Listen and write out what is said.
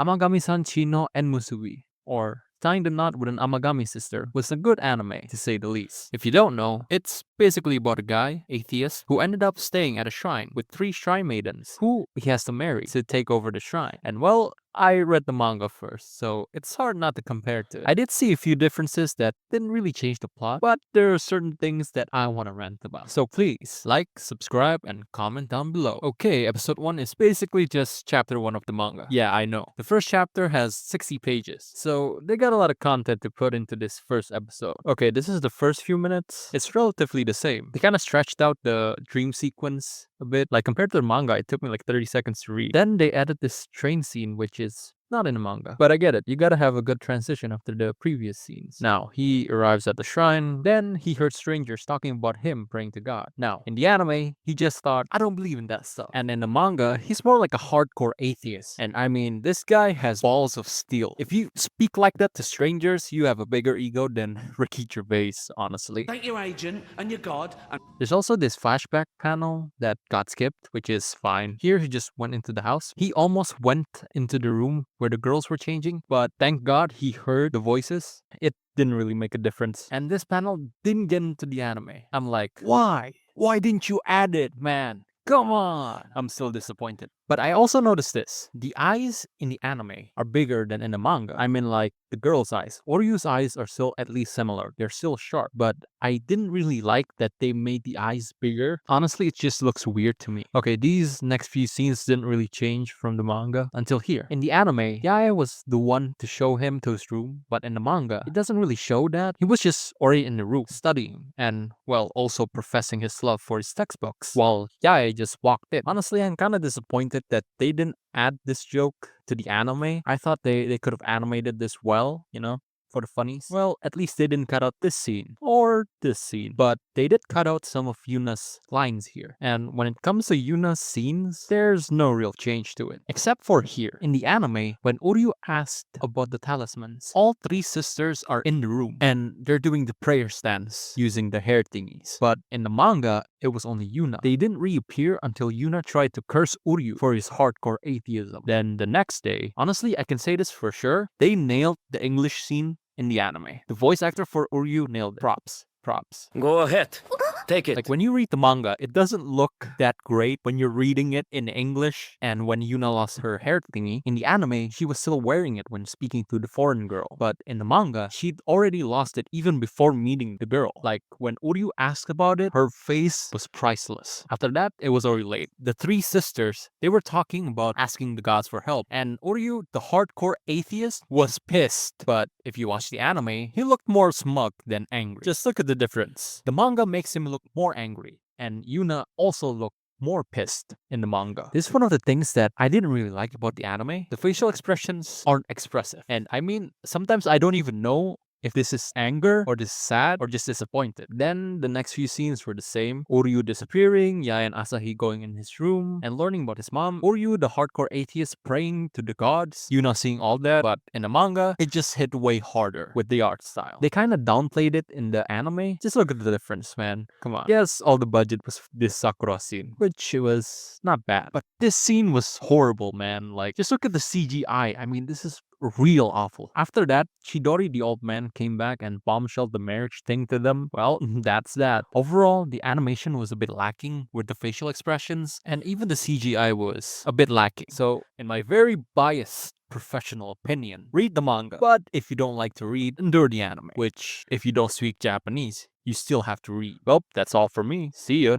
Amagami-san Chi no Enmusubi, or Tying the Knot with an Amagami Sister, was a good anime, to say the least. If you don't know, it's basically about a guy, atheist, who ended up staying at a shrine with 3 shrine maidens, who he has to marry to take over the shrine. And well, I read the manga first, so it's hard not to compare to it. I did see a few differences that didn't really change the plot, but there are certain things that I want to rant about. So please, like, subscribe, and comment down below. Okay, episode 1 is basically just chapter 1 of the manga. Yeah, I know. The first chapter has 60 pages, so they got a lot of content to put into this first episode. Okay, this is the first few minutes. It's relatively the same. They kind of stretched out the dream sequence a bit. Like compared to the manga, it took me like 30 seconds to read. Then they added this train scene, which is not in the manga. But I get it. You gotta have a good transition after the previous scenes. Now, he arrives at the shrine. Then he heard strangers talking about him praying to God. Now, in the anime, he just thought, I don't believe in that stuff. And in the manga, he's more like a hardcore atheist. And I mean, this guy has balls of steel. If you speak like that to strangers, you have a bigger ego than Ricky Gervais, honestly. Thank your agent and your God. And There's also this flashback panel that got skipped, which is fine. Here, he just went into the house. He almost went into the room where the girls were changing, but thank God he heard the voices. It didn't really make a difference. And this panel didn't get into the anime. I'm like, why? Why didn't you add it, man? Come on! I'm still disappointed. But I also noticed this. The eyes in the anime are bigger than in the manga. I mean like the girl's eyes. Oryu's eyes are still at least similar. They're still sharp. But I didn't really like that they made the eyes bigger. Honestly, it just looks weird to me. Okay, these next few scenes didn't really change from the manga until here. In the anime, Yaya was the one to show him to his room. But in the manga, it doesn't really show that. He was just already in the room studying and, well, also professing his love for his textbooks. While Yaya just walked in. Honestly, I'm kind of disappointed that they didn't add this joke to the anime. I thought they could have animated this well, you know, for the funnies. Well, at least they didn't cut out this scene or this scene, but they did cut out some of Yuna's lines here. And when it comes to Yuna's scenes, there's no real change to it. Except for here. In the anime, when Uryu asked about the talismans, all 3 sisters are in the room and they're doing the prayer stance using the hair thingies. But in the manga, it was only Yuna. They didn't reappear until Yuna tried to curse Uryu for his hardcore atheism. Then the next day, honestly, I can say this for sure, they nailed the English scene in the anime. The voice actor for Uryu nailed it. Props. Props. go ahead. Take it. Like when you read the manga, it doesn't look that great when you're reading it in English. And when Yuna lost her hair thingy, in the anime, she was still wearing it when speaking to the foreign girl. But in the manga, she'd already lost it even before meeting the girl. Like when Uryu asked about it, her face was priceless. After that, it was already late. The 3 sisters, they were talking about asking the gods for help. And Uryu, the hardcore atheist, was pissed. But if you watch the anime, he looked more smug than angry. Just look at the difference. The manga makes him look more angry, and Yuna also looked more pissed in the manga. This is one of the things that I didn't really like about the anime. The facial expressions aren't expressive. And I mean, sometimes I don't even know if this is anger or this is sad or just disappointed. Then the next few scenes were the same. Uryu disappearing, Yae and Asahi going in his room and learning about his mom. Uryu, the hardcore atheist, praying to the gods. Yuna seeing all that. But in the manga, it just hit way harder with the art style. They kind of downplayed it in the anime. Just look at the difference, man. Come on. Yes, all the budget was for this Sakura scene, which it was not bad. But this scene was horrible, man. Like, just look at the CGI. I mean, this is real awful. After that, Chidori the old man came back and bombshelled the marriage thing to them. Well, that's that. Overall, the animation was a bit lacking with the facial expressions, and even the CGI was a bit lacking. So, in my very biased professional opinion, read the manga. But if you don't like to read, endure the anime. Which, if you don't speak Japanese, you still have to read. Well, that's all for me. See ya.